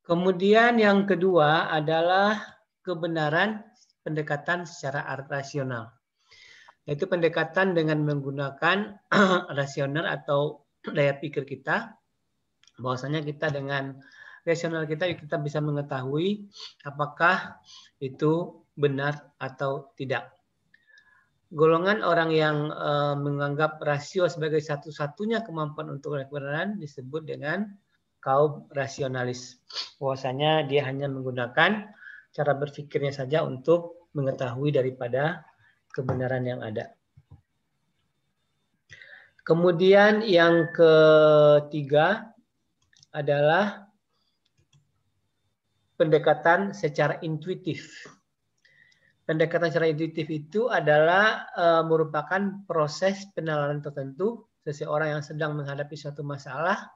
Kemudian yang kedua adalah kebenaran pendekatan secara rasional. Yaitu pendekatan dengan menggunakan rasional atau daya pikir kita. Bahwasanya kita dengan rasional kita bisa mengetahui apakah itu benar atau tidak. Golongan orang yang menganggap rasio sebagai satu-satunya kemampuan untuk kebenaran disebut dengan kaum rasionalis. Bahwasanya dia hanya menggunakan cara berpikirnya saja untuk mengetahui daripada kebenaran yang ada. Kemudian yang ketiga adalah pendekatan secara intuitif. Pendekatan secara intuitif itu adalah merupakan proses penalaran tertentu seseorang yang sedang menghadapi suatu masalah,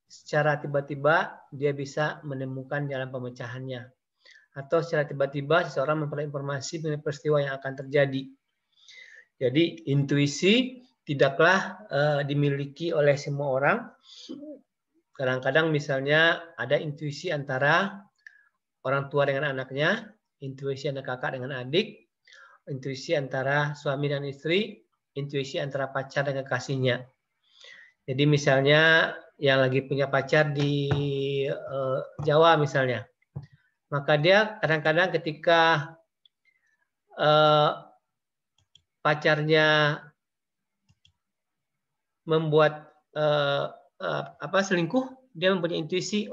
secara tiba-tiba dia bisa menemukan jalan pemecahannya. Atau secara tiba-tiba seseorang memperoleh informasi mengenai peristiwa yang akan terjadi. Jadi intuisi tidaklah dimiliki oleh semua orang. Kadang-kadang misalnya ada intuisi antara orang tua dengan anaknya, intuisi antara kakak dengan adik, intuisi antara suami dan istri, intuisi antara pacar dan kekasihnya. Jadi misalnya yang lagi punya pacar di Jawa misalnya, maka dia kadang-kadang ketika pacarnya membuat selingkuh, dia mempunyai intuisi,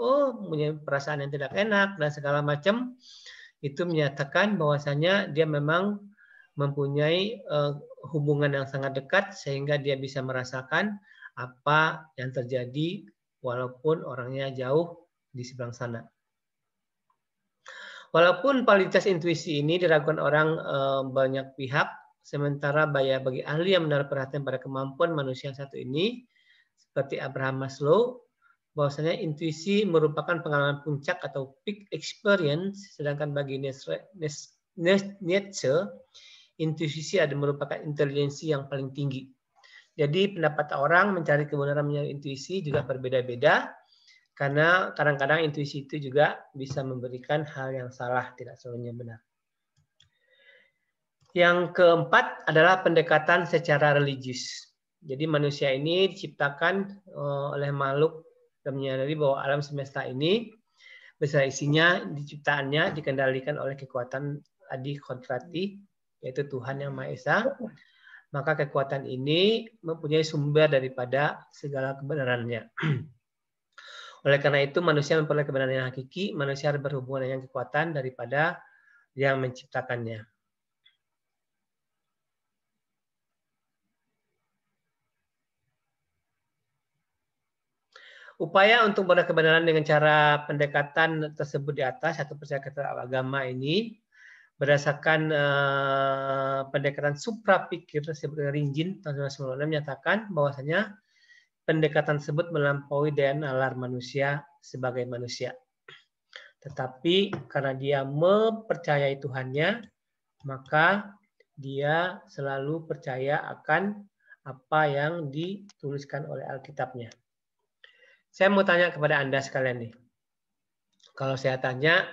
punya perasaan yang tidak enak dan segala macam, itu menyatakan bahwasanya dia memang mempunyai hubungan yang sangat dekat sehingga dia bisa merasakan apa yang terjadi walaupun orangnya jauh di seberang sana. Walaupun kualitas intuisi ini diragukan orang banyak pihak, sementara bagi ahli yang menaruh perhatian pada kemampuan manusia yang satu ini, seperti Abraham Maslow, bahwasanya intuisi merupakan pengalaman puncak atau peak experience, sedangkan bagi Nietzsche, intuisi adalah merupakan intelijensi yang paling tinggi. Jadi pendapat orang mencari kebenaran melalui intuisi juga berbeda-beda, karena kadang-kadang intuisi itu juga bisa memberikan hal yang salah, tidak seluruhnya benar. Yang keempat adalah pendekatan secara religius. Jadi manusia ini diciptakan oleh makhluk dan menyadari bahwa alam semesta ini beserta isinya diciptaannya dikendalikan oleh kekuatan adi kodrati, yaitu Tuhan yang Maha Esa. Maka kekuatan ini mempunyai sumber daripada segala kebenarannya. Oleh karena itu manusia memperoleh kebenaran yang hakiki, manusia harus berhubungan dengan kekuatan daripada yang menciptakannya. Upaya untuk memperoleh kebenaran dengan cara pendekatan tersebut di atas, atau percaya kepada agama ini, berdasarkan pendekatan supra pikir tersebut Rinjin tahun 1996 menyatakan bahwasanya pendekatan tersebut melampaui daya nalar manusia sebagai manusia. Tetapi karena dia mempercayai Tuhannya, maka dia selalu percaya akan apa yang dituliskan oleh Alkitabnya. Saya mau tanya kepada Anda sekalian nih. Kalau saya tanya,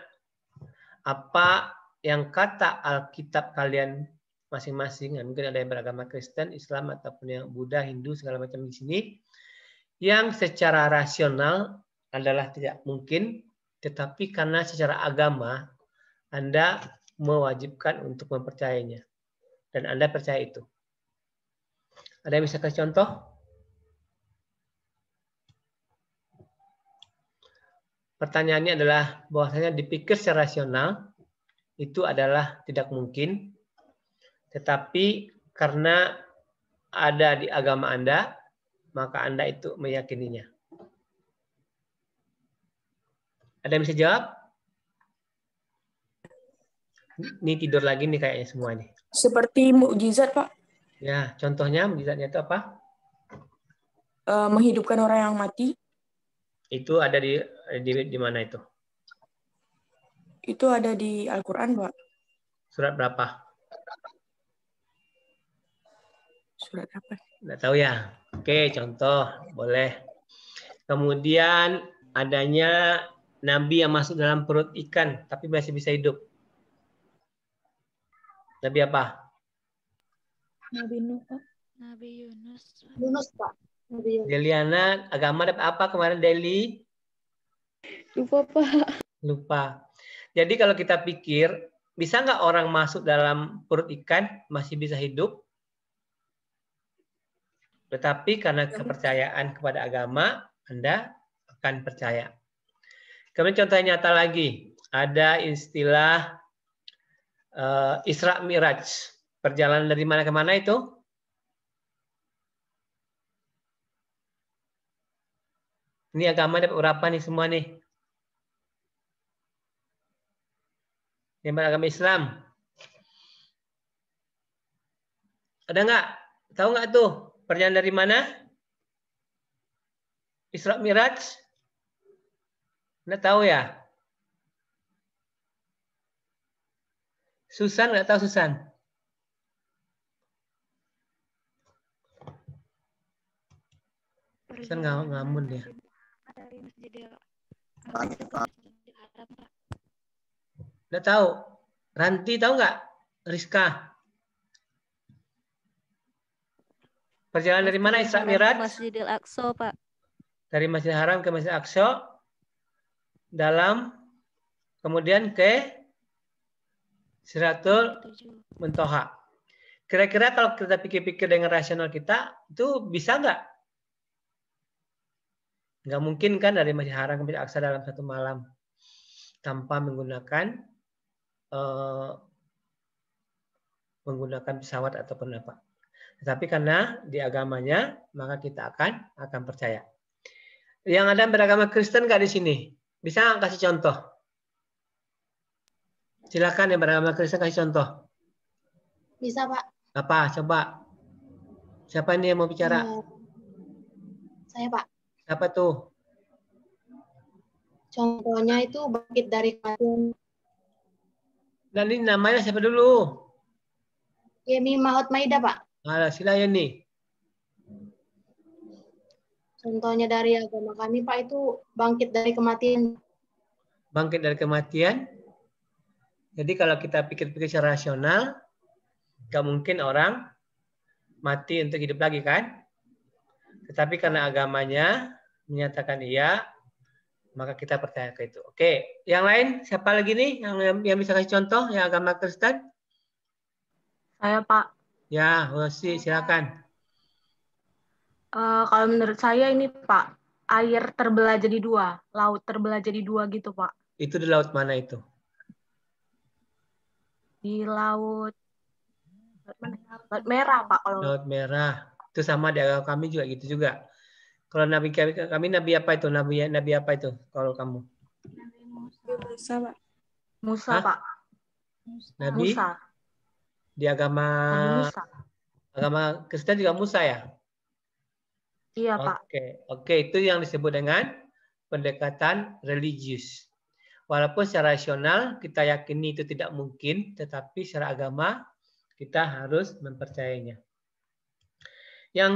apa yang kata Alkitab kalian masing-masing, mungkin ada yang beragama Kristen, Islam, ataupun yang Buddha, Hindu, segala macam di sini, yang secara rasional adalah tidak mungkin, tetapi karena secara agama Anda mewajibkan untuk mempercayainya. Dan Anda percaya itu. Ada yang bisa kasih contoh? Pertanyaannya adalah bahwasanya dipikir secara rasional itu adalah tidak mungkin, tetapi karena ada di agama Anda, maka Anda itu meyakininya. Ada yang bisa jawab? Ini tidur lagi nih kayaknya semua nih. Seperti mukjizat, Pak. Ya, contohnya mukjizatnya itu apa? Menghidupkan orang yang mati. Itu ada di mana itu? Itu ada di Al-Quran, Pak. Surat berapa? Surat apa? Nggak tahu ya. Oke, contoh boleh. Kemudian adanya nabi yang masuk dalam perut ikan tapi masih bisa hidup. Nabi apa? Nabi Nuh, Pak. Nabi Yunus. Yunus, Pak. Nabi Yunus. Deliana, agama dapat apa kemarin Deli? Lupa, Pak. Lupa. Jadi kalau kita pikir, bisa nggak orang masuk dalam perut ikan masih bisa hidup? Tetapi karena kepercayaan kepada agama, Anda akan percaya. Kemudian contoh nyata lagi, ada istilah Isra Miraj. Perjalanan dari mana ke mana itu? Ini agama dapat berapa nih semua nih? Yang beragama Islam. Ada nggak? Tahu nggak tuh? Perjalanan dari mana? Isra Miraj? Anda tahu ya? Susan nggak tahu Susan? Susan ngamun dia. Dari Masjidil Nggak tahu. Ranti tahu nggak? Rizka? Perjalanan dari mana Isra Miraj? Masjidil Aqsa, Pak. Dari Masjidil Haram ke Masjidil Aqsa. Dalam kemudian ke Siratul Muntaha. Kira-kira kalau kita pikir-pikir dengan rasional kita, itu bisa nggak? Nggak mungkin kan dari Masjidil Haram ke Masjidil Aqsa dalam satu malam tanpa menggunakan pesawat ataupun apa. Tetapi karena di agamanya, maka kita akan percaya. Yang ada beragama Kristen nggak di sini? Bisa nggak kasih contoh? Silakan yang beragama Kristen kasih contoh. Bisa, Pak. Apa? Coba. Siapa nih yang mau bicara? Saya, Pak. Siapa tuh? Contohnya itu bangkit dari kematian. Dan ini namanya siapa dulu? Yemi Maut Maida, Pak. Silakan nih. Contohnya dari agama kami, Pak, itu bangkit dari kematian. Bangkit dari kematian. Jadi kalau kita pikir-pikir secara rasional, nggak mungkin orang mati untuk hidup lagi kan? Tetapi karena agamanya menyatakan iya, maka kita percaya ke itu. Oke, yang lain siapa lagi nih yang bisa kasih contoh yang agama Kristen? Saya, Pak. Ya, Rosi, silakan. Kalau menurut saya ini, Pak, air terbelah jadi dua, laut terbelah jadi dua gitu, Pak. Itu di laut mana itu? Di laut merah, Pak. Kalau Laut Merah. Itu sama di agama kami juga gitu juga. Kalau nabi kami nabi apa itu? Nabi apa itu kalau kamu? Musa, Pak. Musa, Hah? Pak. Nabi? Musa. Di agama Nabi Musa. agama Kristen juga Musa ya? Iya, Pak. Oke, itu yang disebut dengan pendekatan religius. Walaupun secara rasional kita yakini itu tidak mungkin, tetapi secara agama kita harus mempercayainya. Yang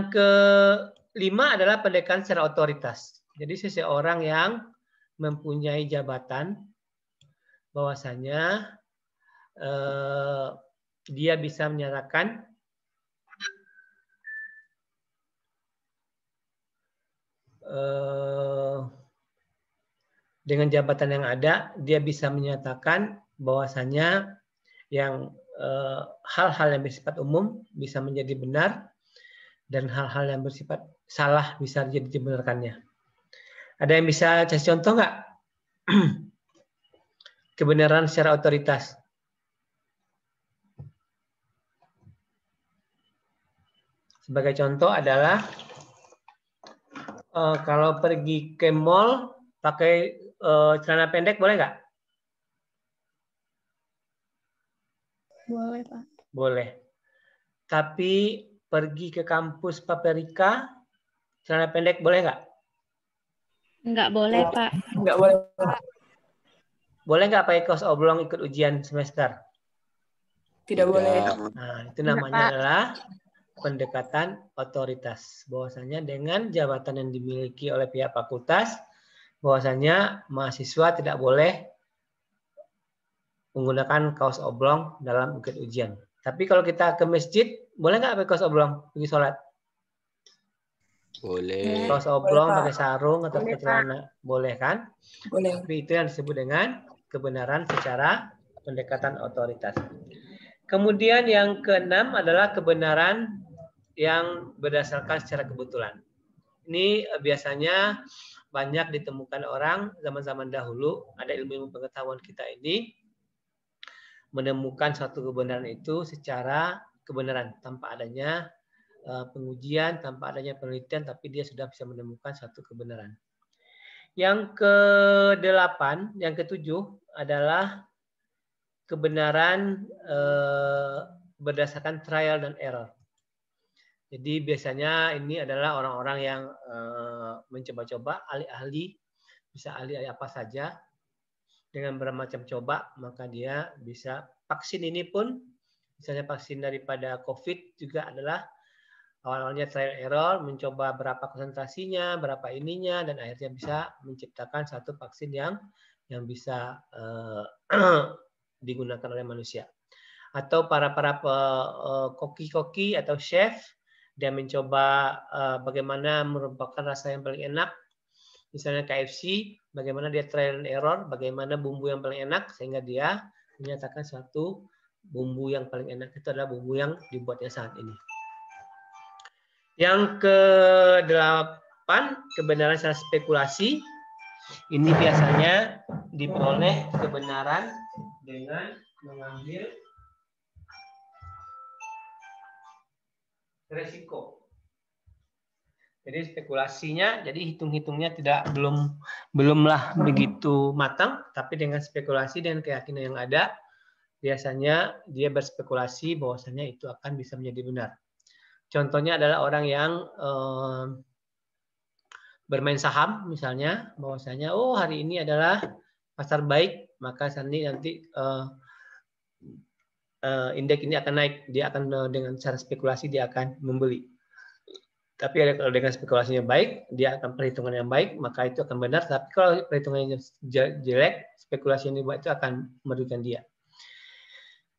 kelima adalah pendekatan secara otoritas. Jadi seseorang yang mempunyai jabatan, bahwasanya dia bisa menyatakan dengan jabatan yang ada, dia bisa menyatakan bahwasanya yang hal-hal yang bersifat umum bisa menjadi benar dan hal-hal yang bersifat salah bisa jadi dibenarkannya. Ada yang bisa kasih contoh nggak? Kebenaran secara otoritas. Sebagai contoh adalah kalau pergi ke mall pakai celana pendek boleh nggak? Boleh, Pak. Boleh. Tapi pergi ke kampus Paprika celana pendek boleh nggak? Nggak boleh, Pak. Nggak boleh, Pak. Boleh nggak pakai kaos oblong ikut ujian semester? Tidak boleh. Nah, itu namanya adalah pendekatan otoritas. Bahwasanya dengan jabatan yang dimiliki oleh pihak fakultas, bahwasanya mahasiswa tidak boleh menggunakan kaos oblong dalam ikut ujian. Tapi kalau kita ke masjid, boleh nggak pakai kaos oblong pergi sholat? Boleh. Kaos oblong pakai sarung atau pakai celana, boleh kan? Boleh. Tapi itu yang disebut dengan kebenaran secara pendekatan otoritas. Kemudian yang keenam adalah kebenaran yang berdasarkan secara kebetulan. Ini biasanya banyak ditemukan orang zaman-zaman dahulu, ada ilmu pengetahuan kita ini menemukan suatu kebenaran itu secara kebenaran tanpa adanya pengujian, tanpa adanya penelitian, tapi dia sudah bisa menemukan suatu kebenaran. Yang ke-8, yang ke-7 adalah kebenaran berdasarkan trial dan error. Jadi biasanya ini adalah orang-orang yang mencoba-coba, ahli-ahli, bisa ahli apa saja, dengan bermacam coba, maka dia bisa vaksin ini pun, misalnya vaksin daripada COVID juga adalah awal-awalnya trial error, mencoba berapa konsentrasinya, berapa ininya, dan akhirnya bisa menciptakan satu vaksin yang bisa digunakan oleh manusia. Atau para koki-koki atau chef, dia mencoba bagaimana merupakan rasa yang paling enak. Misalnya KFC, bagaimana dia trial and error, bagaimana bumbu yang paling enak, sehingga dia menyatakan suatu bumbu yang paling enak itu adalah bumbu yang dibuatnya saat ini. Yang ke-8, kebenaran secara spekulasi. Ini biasanya diperoleh kebenaran dengan mengambil resiko. Jadi spekulasinya, jadi hitung-hitungnya belumlah begitu matang, tapi dengan spekulasi dan keyakinan yang ada, biasanya dia berspekulasi bahwasanya itu akan bisa menjadi benar. Contohnya adalah orang yang bermain saham, misalnya, bahwasanya hari ini adalah pasar baik, maka nanti indeks ini akan naik, dia akan dengan cara spekulasi dia akan membeli. Tapi kalau dengan spekulasinya baik, dia akan perhitungan yang baik, maka itu akan benar. Tapi kalau perhitungannya jelek, spekulasi yang dibuat itu akan merugikan dia.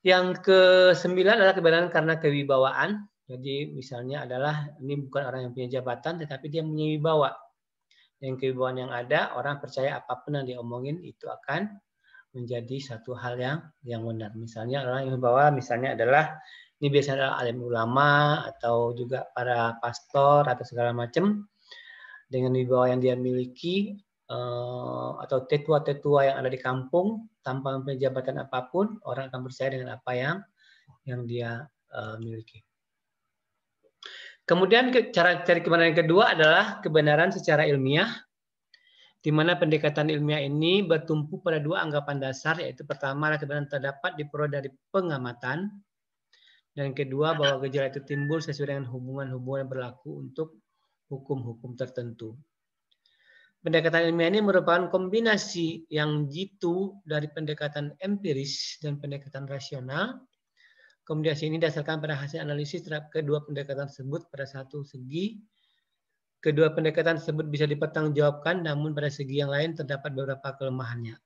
Yang ke-9 adalah kebenaran karena kewibawaan. Jadi misalnya adalah ini bukan orang yang punya jabatan, tetapi dia punya wibawa. Yang kewibawaan yang ada, orang percaya apapun yang diomongin itu akan menjadi satu hal yang benar. Misalnya orang yang wibawa, misalnya adalah ini biasanya adalah alim ulama atau juga para pastor atau segala macam dengan wibawa yang dia miliki atau tetua-tetua yang ada di kampung tanpa mempunyai jabatan apapun, orang akan percaya dengan apa yang dia miliki. Kemudian cara cari kebenaran yang kedua adalah kebenaran secara ilmiah, di mana pendekatan ilmiah ini bertumpu pada dua anggapan dasar, yaitu pertama adalah kebenaran terdapat diperoleh dari pengamatan, dan kedua bahwa gejala itu timbul sesuai dengan hubungan-hubungan yang berlaku untuk hukum-hukum tertentu. Pendekatan ilmiah ini merupakan kombinasi yang jitu dari pendekatan empiris dan pendekatan rasional. Kombinasi ini didasarkan pada hasil analisis terhadap kedua pendekatan tersebut pada satu segi. Kedua pendekatan tersebut bisa dipertanggungjawabkan, namun pada segi yang lain terdapat beberapa kelemahannya.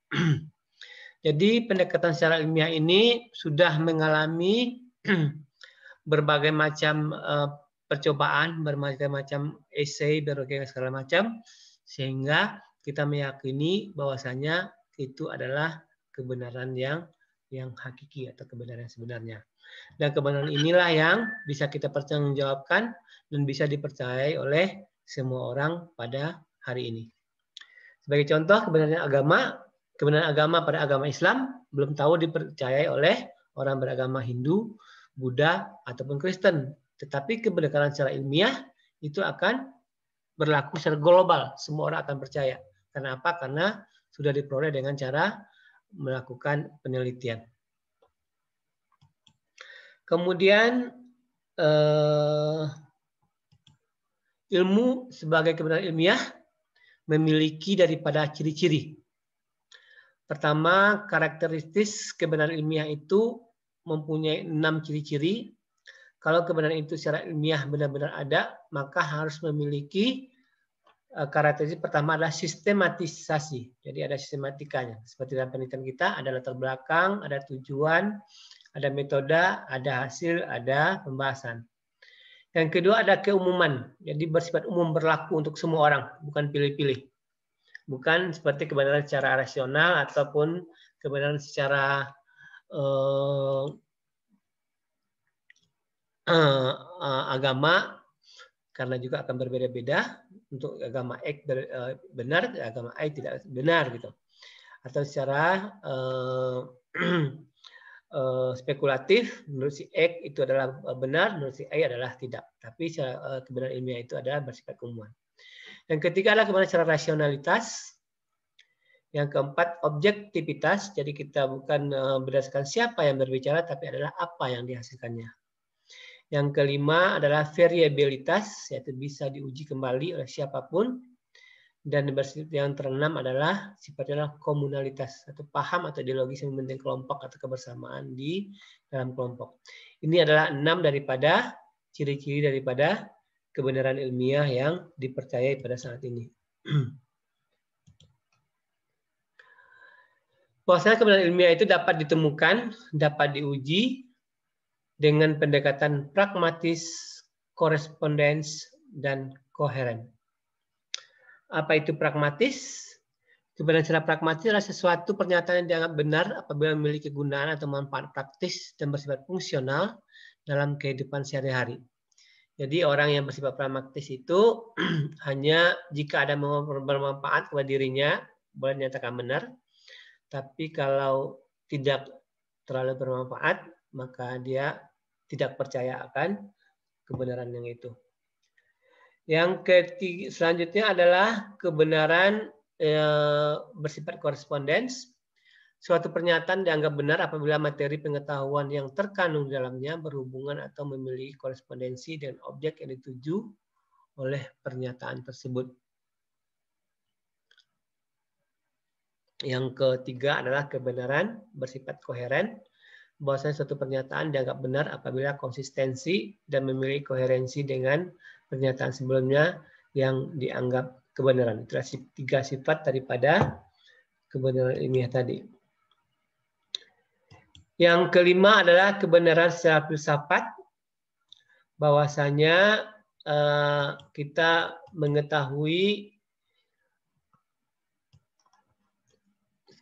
Jadi pendekatan secara ilmiah ini sudah mengalami berbagai macam percobaan, berbagai macam essay, berbagai segala macam, sehingga kita meyakini bahwasanya itu adalah kebenaran yang hakiki atau kebenaran yang sebenarnya. Dan kebenaran inilah yang bisa kita pertanggungjawabkan dan bisa dipercayai oleh semua orang pada hari ini. Sebagai contoh, kebenaran agama pada agama Islam belum tahu dipercayai oleh orang beragama Hindu, Buddha, ataupun Kristen. Tetapi kebenaran secara ilmiah itu akan berlaku secara global. Semua orang akan percaya. Karena apa? Karena sudah diperoleh dengan cara melakukan penelitian. Kemudian ilmu sebagai kebenaran ilmiah memiliki daripada ciri-ciri. Pertama, karakteristik kebenaran ilmiah itu mempunyai 6 ciri-ciri. Kalau kebenaran itu secara ilmiah benar-benar ada, maka harus memiliki karakteristik pertama adalah sistematisasi. Jadi ada sistematikanya. Seperti dalam penelitian kita, ada latar belakang, ada tujuan, ada metode, ada hasil, ada pembahasan. Yang kedua ada keumuman. Jadi bersifat umum, berlaku untuk semua orang, bukan pilih-pilih. Bukan seperti kebenaran secara rasional ataupun kebenaran secara agama, karena juga akan berbeda-beda. Untuk agama X benar, agama Y tidak benar gitu. Atau secara spekulatif, menurut si X itu adalah benar, menurut si Y adalah tidak. Tapi secara kebenaran ilmiah itu adalah bersifat keumuman. Yang ketiga adalah kebenaran secara rasionalitas. Yang keempat, objektivitas. Jadi kita bukan berdasarkan siapa yang berbicara, tapi adalah apa yang dihasilkannya. Yang kelima adalah variabilitas, yaitu bisa diuji kembali oleh siapapun. Dan yang keenam adalah sifatnya komunalitas, atau paham atau ideologis yang membentuk kelompok atau kebersamaan di dalam kelompok. Ini adalah 6 daripada ciri-ciri daripada kebenaran ilmiah yang dipercayai pada saat ini. Bahwasanya kebenaran ilmiah itu dapat ditemukan, dapat diuji dengan pendekatan pragmatis, korespondens, dan koheren. Apa itu pragmatis? Kebenaran secara pragmatis adalah sesuatu pernyataan yang dianggap benar apabila memiliki kegunaan atau manfaat praktis dan bersifat fungsional dalam kehidupan sehari-hari. Jadi orang yang bersifat pragmatis itu hanya jika ada bermanfaat kepada dirinya boleh dinyatakan benar. Tapi kalau tidak terlalu bermanfaat, maka dia tidak percaya akan kebenaran yang itu. Yang ketiga, selanjutnya adalah kebenaran bersifat korespondens. Suatu pernyataan dianggap benar apabila materi pengetahuan yang terkandung di dalamnya berhubungan atau memiliki korespondensi dengan objek yang dituju oleh pernyataan tersebut. Yang ketiga adalah kebenaran bersifat koheren. Bahwasanya suatu pernyataan dianggap benar apabila konsistensi dan memiliki koherensi dengan pernyataan sebelumnya yang dianggap kebenaran. Itulah 3 sifat daripada kebenaran ilmiah tadi. Yang kelima adalah kebenaran secara filsafat. Bahwasanya kita mengetahui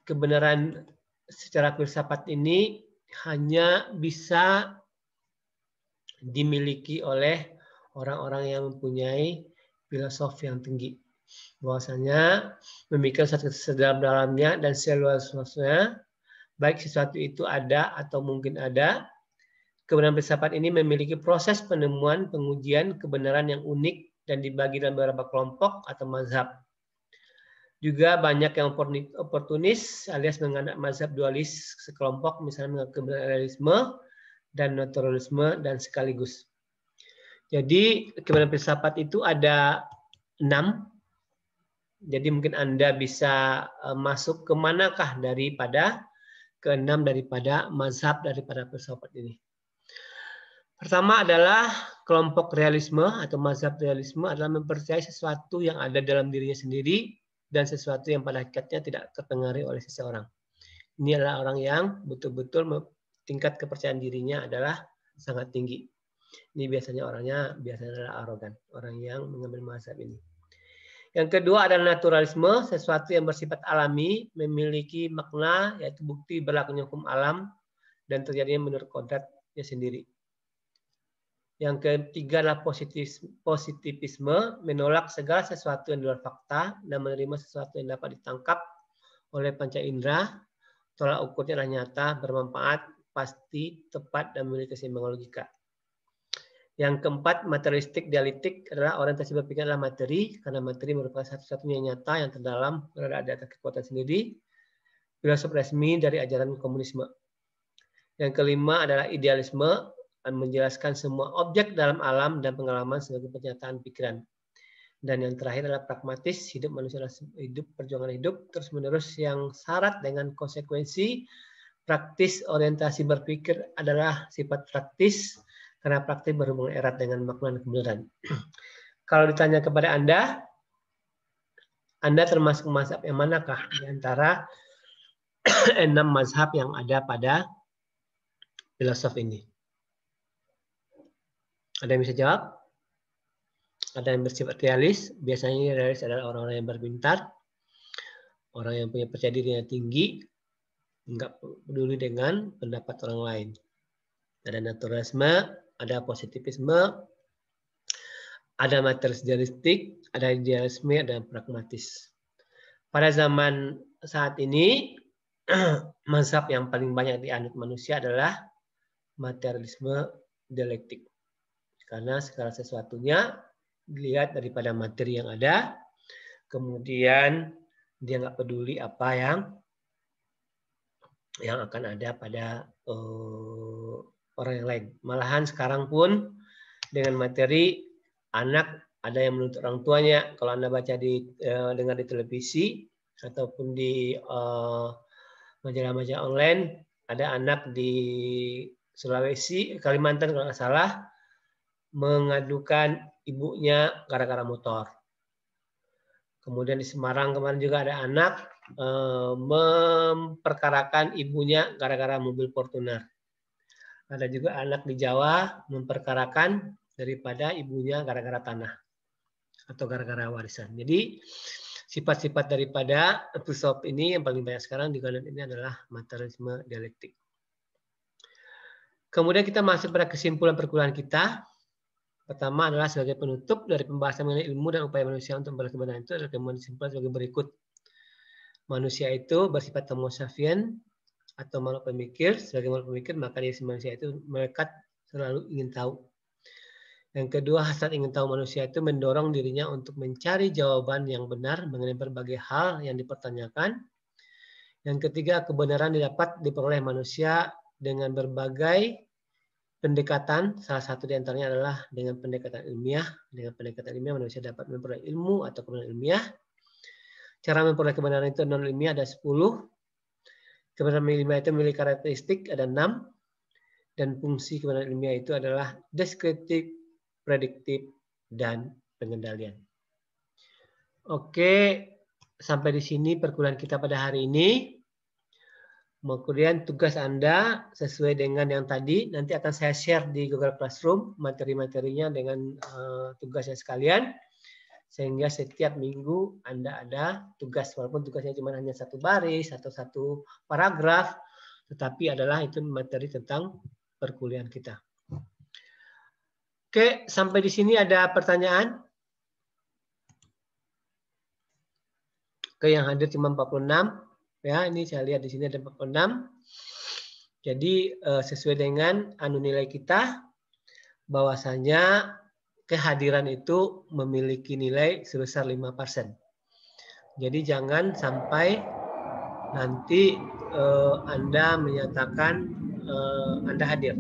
kebenaran secara filsafat ini hanya bisa dimiliki oleh orang-orang yang mempunyai filosofi yang tinggi. Bahwasanya memikirkan sesuatu sedalam-dalamnya dan seluas-luasnya, baik sesuatu itu ada atau mungkin ada. Kebenaran filsafat ini memiliki proses penemuan, pengujian kebenaran yang unik dan dibagi dalam beberapa kelompok atau mazhab. Juga banyak yang oportunis alias menganut mazhab dualis sekelompok, misalnya kebenaran realisme dan naturalisme dan sekaligus. Jadi kebenaran filsafat itu ada 6. Jadi mungkin Anda bisa masuk ke manakah daripada ke-6 daripada mazhab daripada filsafat ini. Pertama adalah kelompok realisme atau mazhab realisme adalah mempercayai sesuatu yang ada dalam dirinya sendiri dan sesuatu yang pada hakikatnya tidak terpengaruhi oleh seseorang. Ini adalah orang yang betul-betul tingkat kepercayaan dirinya adalah sangat tinggi. Ini biasanya adalah arogan, orang yang mengambil mazhab ini. Yang kedua adalah naturalisme, sesuatu yang bersifat alami, memiliki makna, yaitu bukti berlakunya hukum alam dan terjadinya menurut kodratnya sendiri. Yang ketiga adalah positivisme, menolak segala sesuatu yang di luar fakta dan menerima sesuatu yang dapat ditangkap oleh panca indera. Tolak ukurnya adalah nyata, bermanfaat, pasti, tepat, dan memiliki keseimbangan logika. Yang keempat, materialistik dialektik adalah orientasi berpikir adalah materi, karena materi merupakan satu-satunya nyata yang terdalam berada di atas kekuatan sendiri. Filosof resmi dari ajaran komunisme. Yang kelima adalah idealisme, menjelaskan semua objek dalam alam dan pengalaman sebagai pernyataan pikiran. Dan yang terakhir adalah pragmatis, hidup manusia hidup perjuangan hidup terus-menerus yang syarat dengan konsekuensi. Praktis orientasi berpikir adalah sifat praktis karena praktik berhubungan erat dengan makna dan kebenaran. Kalau ditanya kepada Anda termasuk mazhab yang manakah di antara 6 mazhab yang ada pada filosof ini? Ada yang bisa jawab? Ada yang bersifat realis. Biasanya realis adalah orang-orang yang berpintar, orang yang punya percaya diri yang tinggi, nggak peduli dengan pendapat orang lain. Ada naturalisme, ada positivisme, ada materialistik, ada idealisme, ada pragmatis. Pada zaman saat ini, mazhab yang paling banyak dianut manusia adalah materialisme dialektik. Karena segala sesuatunya dilihat daripada materi yang ada, kemudian dia nggak peduli apa yang akan ada pada orang yang lain. Malahan sekarang pun dengan materi, anak ada yang menuntut orang tuanya. Kalau Anda baca dengar di televisi ataupun di majalah-majalah online, ada anak di Sulawesi, Kalimantan kalau nggak salah, mengadukan ibunya gara-gara motor. Kemudian di Semarang kemarin juga ada anak memperkarakan ibunya gara-gara mobil Fortuner. Ada juga anak di Jawa memperkarakan daripada ibunya gara-gara tanah atau gara-gara warisan. Jadi sifat-sifat daripada filsuf ini yang paling banyak sekarang diganut ini adalah materialisme dialektik. Kemudian kita masuk pada kesimpulan perkuliahan kita. Pertama adalah sebagai penutup dari pembahasan mengenai ilmu dan upaya manusia untuk memperoleh kebenaran itu adalah kemudian disimpulkan sebagai berikut. Manusia itu bersifat homo sapien atau makhluk pemikir. Sebagai makhluk pemikir maka diri manusia itu melekat selalu ingin tahu. Yang kedua, hasrat ingin tahu manusia itu mendorong dirinya untuk mencari jawaban yang benar mengenai berbagai hal yang dipertanyakan. Yang ketiga, kebenaran didapat diperoleh manusia dengan berbagai pendekatan, salah satu di antaranya adalah dengan pendekatan ilmiah. Dengan pendekatan ilmiah manusia dapat memperoleh ilmu atau kebenaran ilmiah. Cara memperoleh kebenaran itu non ilmiah ada 10. Kebenaran ilmiah itu memiliki karakteristik ada 6. Dan fungsi kebenaran ilmiah itu adalah deskriptif, prediktif, dan pengendalian. Oke, sampai di sini perkuliahan kita pada hari ini. Kemudian tugas Anda sesuai dengan yang tadi, nanti akan saya share di Google Classroom materi-materinya dengan tugasnya sekalian. Sehingga setiap minggu Anda ada tugas, walaupun tugasnya cuma hanya 1 baris atau 1 paragraf, tetapi adalah itu materi tentang perkuliahan kita. Oke, sampai di sini ada pertanyaan? Oke, yang hadir cuma 46. Ya, ini saya lihat di sini ada 46. Jadi sesuai dengan nilai kita, bahwasanya kehadiran itu memiliki nilai sebesar 5%. Jadi jangan sampai nanti Anda menyatakan Anda hadir.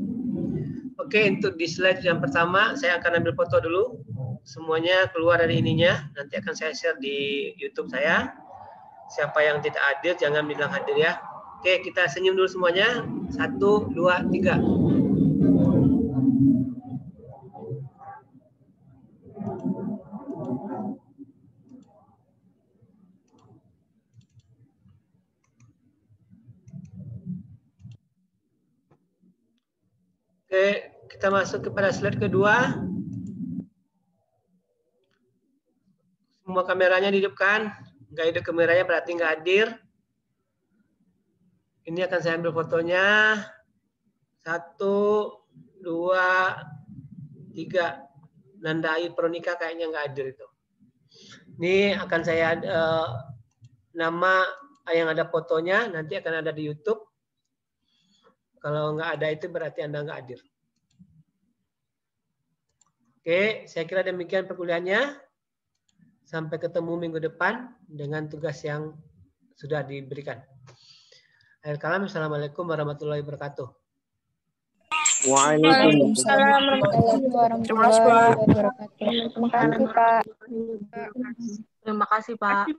Oke, untuk di slide yang pertama, saya akan ambil foto dulu. Semuanya keluar dari ininya. Nanti akan saya share di YouTube saya. Siapa yang tidak hadir, jangan bilang hadir ya. Oke, kita senyum dulu semuanya. 1, 2, 3. Oke, kita masuk kepada slide kedua. Semua kameranya dihidupkan. Nggak hidup kameranya berarti nggak hadir. Ini akan saya ambil fotonya. 1, 2, 3. Nanda Ayu Veronica kayaknya nggak hadir itu. Ini akan saya nama yang ada fotonya nanti akan ada di YouTube. Kalau nggak ada itu berarti Anda nggak hadir. Oke, saya kira demikian perkuliahannya. Sampai ketemu minggu depan dengan tugas yang sudah diberikan. Akhir kalam, assalamualaikum warahmatullahi wabarakatuh. Waalaikumsalam warahmatullahi wabarakatuh. Terima kasih, Pak. Terima kasih, Pak.